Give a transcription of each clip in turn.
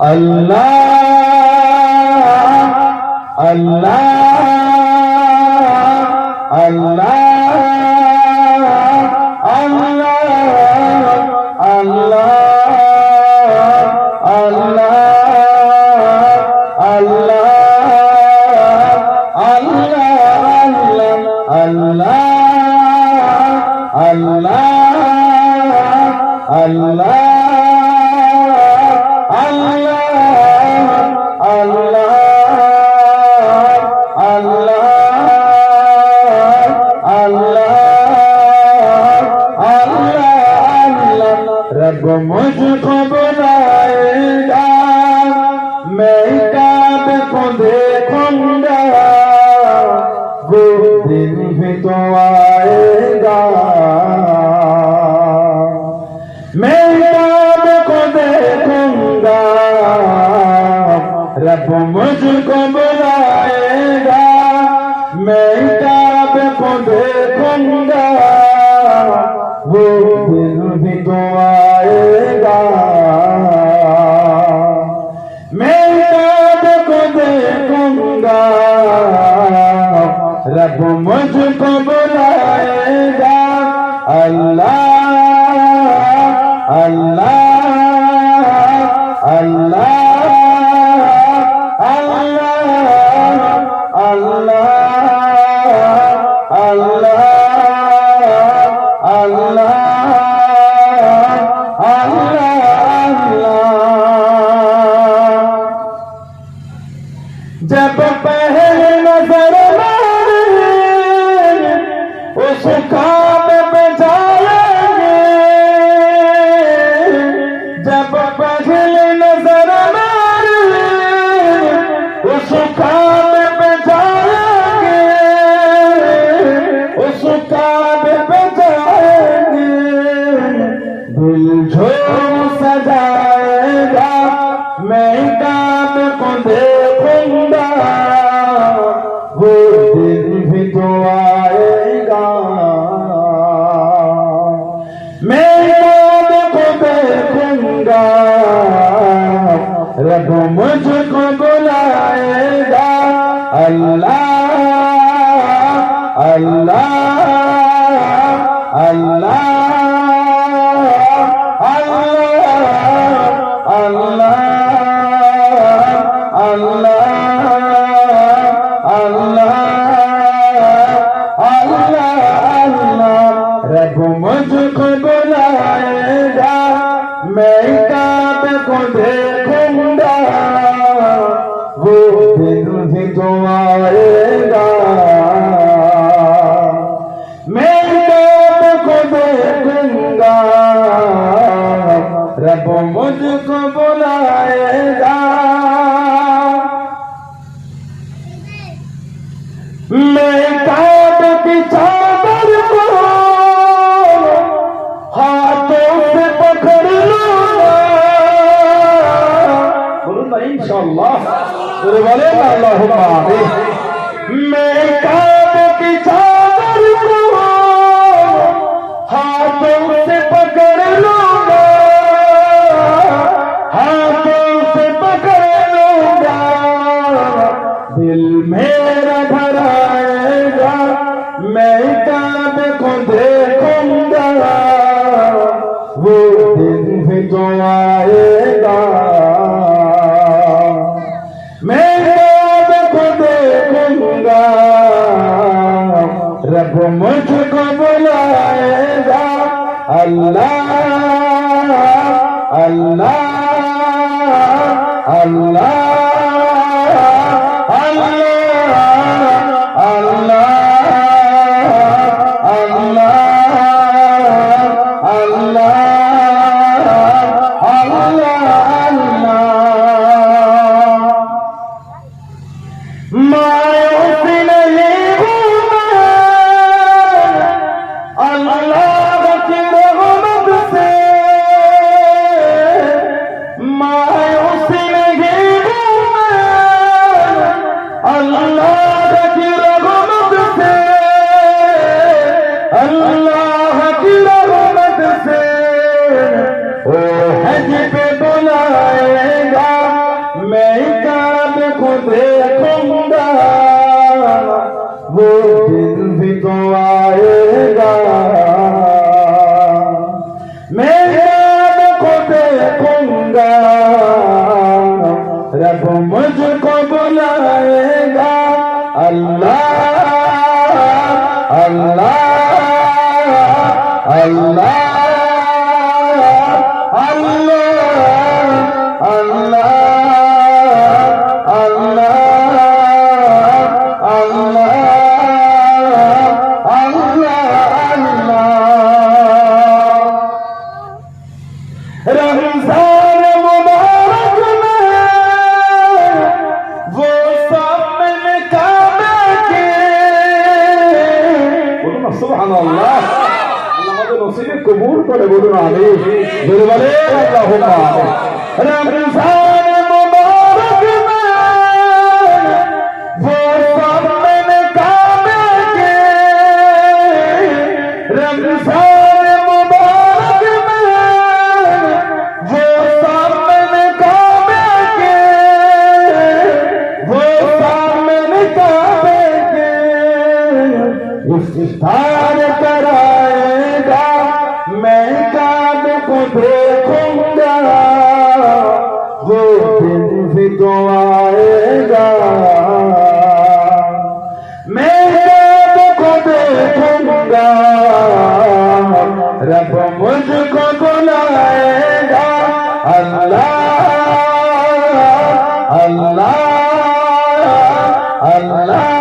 আল্লাহ আল্লাহ আল্লাহ আল্লাহ আল্লাহ আল্লাহ আল্লাহ আল্লাহ আল্লাহ रब मुझको बुलाएगा मैं काब को देखूंगा वो दिन भी तो आएगा मैं काब को देखूंगा रब मुझको बुलाएगा मैं काब को देखूंगा वो दिन भी तो आएगा मैं काब को देखूंगा रब मुझको बुलाएगा अल्लाह अल्लाह अल्लाह अल्लाह अल्लाह जब पहले नजर मारे उस ख्वाब पे जाएंगे जब पहले नजर मारे उस ख्वाब पे जाएंगे उस ख्वाब पे जाएंगे दिल झोम सजाएगा मैं ख्वाब को देखूंगा वो दिन भी तो आएगा मैं ख्वाब को देखूंगा रब मुझको बुलाएगा अल्लाह अल्लाह अल्लाह रब मुझको बुलाएगा मैं काब को देखूंगा वो दिन भी तो आएगा मैं काब को देखूंगा रब मुझको बुलाएगा मैं काब की चादर को हाथों से पकड़ लूंगा बोलूं ना इंशाअल्लाह बोले अल्लाहुम्मा आमीन मैं काब की चादर को हाथों से पकड़ लूंगा हाथों से पकड़ लूंगा दिल मेरा भराएगा मैं काब को देखूंगा वो दिन भी तो आएगा मैं काब को देखूंगा रब मुझको बुलाएगा अल्लाह अल्लाह अल्लाह मायूसी नहीं আল্লাহ কবুল করে বলুন আমিন। জোরে বলে আল্লাহুম্মা আমিন। রমজান মুবারক में वो सब मैंने काबे के रमजान मुबारक में वो सब मैंने काबे के वो सब मैंने काबे के इफ्तार कराएगा मैं काबे को देखूंगा वो दिन भी तो आएगा मैं काबे को देखूंगा रब मुझको बुलाएगा अल्लाह अल्लाह अल्लाह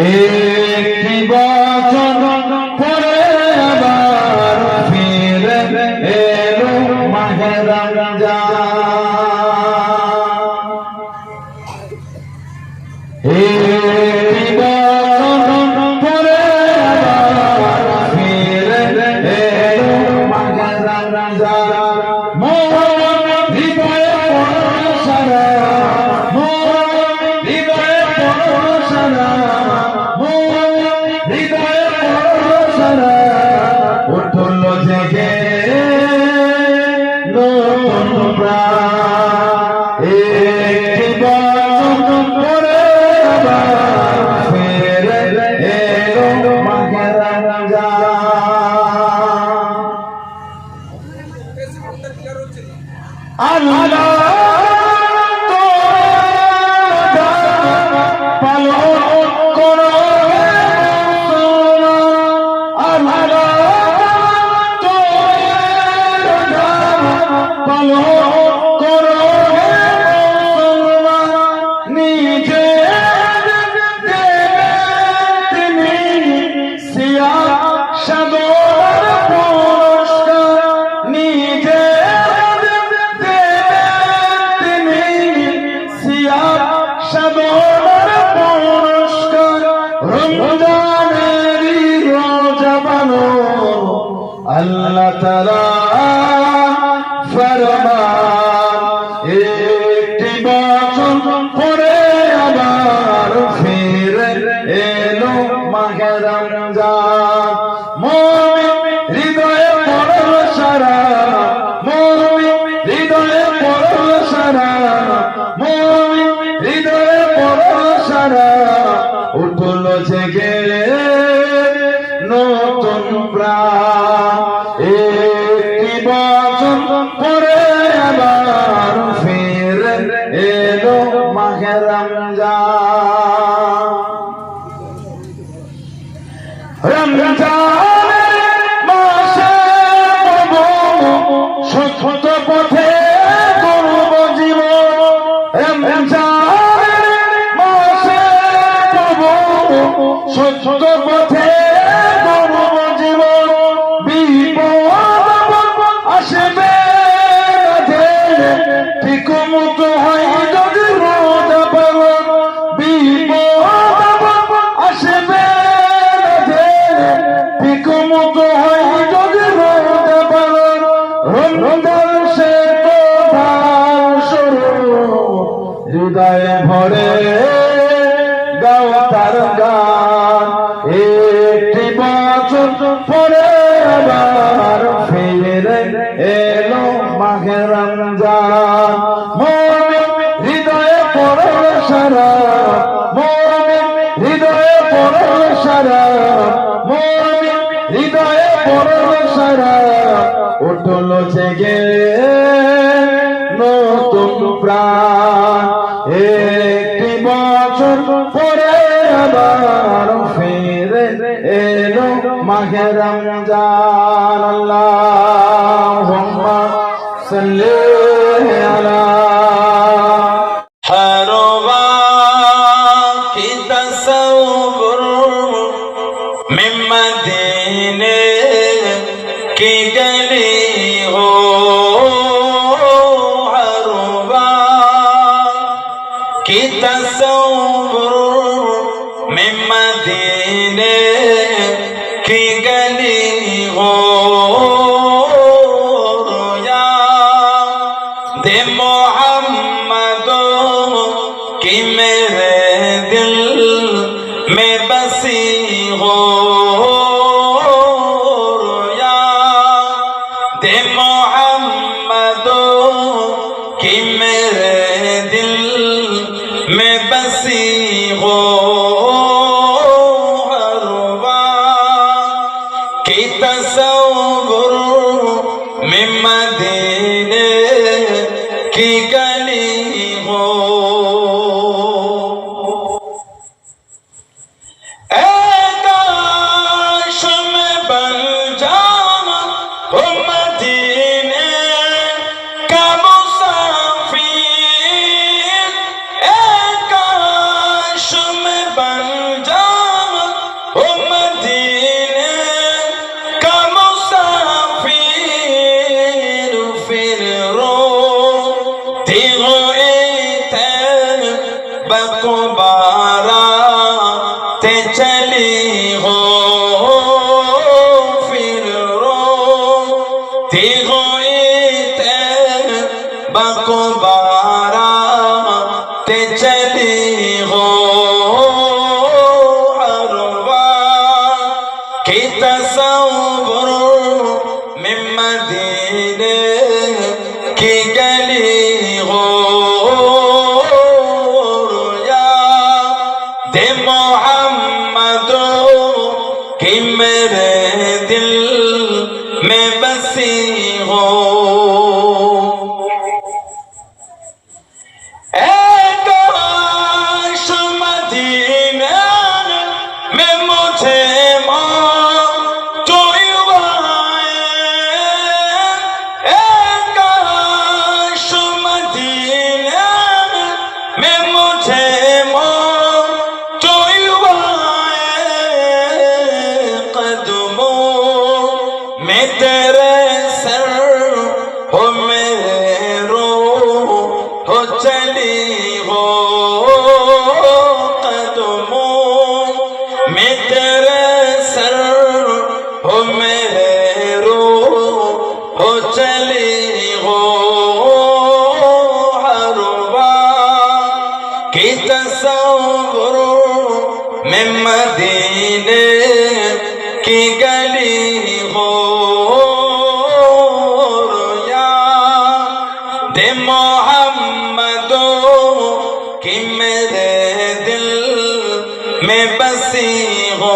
একটি বচন পরে আবার ফিরে এলো মাহে রমজান। একটি বচন পরে আবার ফিরে এলো মাহে রমজান। মন হৃদয়ে পরশরা মন হৃদয়ে পরশরা উঠল জেগে নতুন প্রাণ একটি বচন পরে আবার ফিরে এলো মাহে রমজান। আল্লাহ আল্লাহ তাআলা ফরমান একটি বচন পরে আবার ফিরে এলো মাহে রমজান। মুমিন হৃদয়ে পরশরা মুমিন হৃদয়ে পরশরা মুমিন হৃদয়ে পরশরা উঠল জেগে নতুন প্রাণ একটি বচন পরে আবার ফিরে এলো মাহে রমজান। রমজানের মাসে সত্য পথে গড়ব জীবন। রমজানের মাসে সত্য পথে আসবে রোজার সে প্রধান শুরু হৃদয়ে ভরে গাও তার গান একটি বছর পরে আবার ফিরে এলো মাঘে রমজান মুমিন হৃদয়ে পড়ল সারা মুমিন হৃদয়ে পড়ল সারা মুমিন হৃদয়ে পড়ল সারা উঠল জেগে নতুন প্রাণ একটি বছর পরে আবার ফিরে এলো মাঘে রমজান আল্লাহুম্মা সাল্লি আলা हरवा की तसव्वुर में मदीने की गली हो हरवा की तसव्वुर में मदीने की गली हो दे कि मेरे दिल में बसी हो रोया दे मोहम्मदो कि मेरे दिल में बसी हो हरवा कि तसव्वुर में मदीने की गली हो बकुबारा ते चली हो फिर रो ती होई ते बकुबारा ते चली हो हरवा की तसव्वुर में मदीने की गली हो कि मेरे दिल में बसी हो काश मदीना में मुझे काश मदीना में मुझे मैं तेरे सर हो मेरे रो हो चली हो कदमों मैं तेरे सर हो मेरे रो हो चली हो हरवा की तसव्वुर में मदीने की गली हो रोया दे मोहम्मदो कि मेरे दिल में बसी हो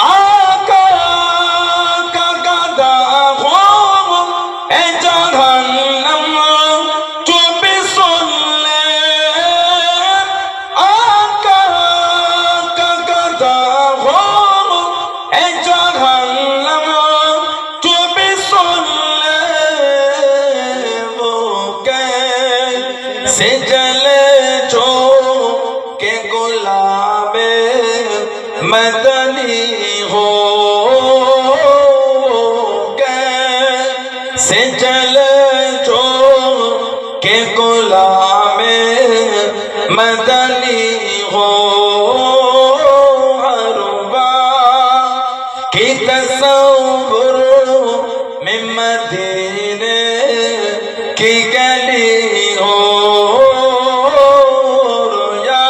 आका का गदा हो ए जहन्नम जो भी सुन ले आका से जले जो के गुलाबे मदनी हो गए से जले जो के गुलाबे मदनी हो हरवा की तसव्वुर की गली हो रोया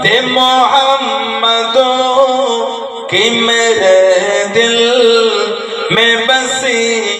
दे मोहम्मद की मेरे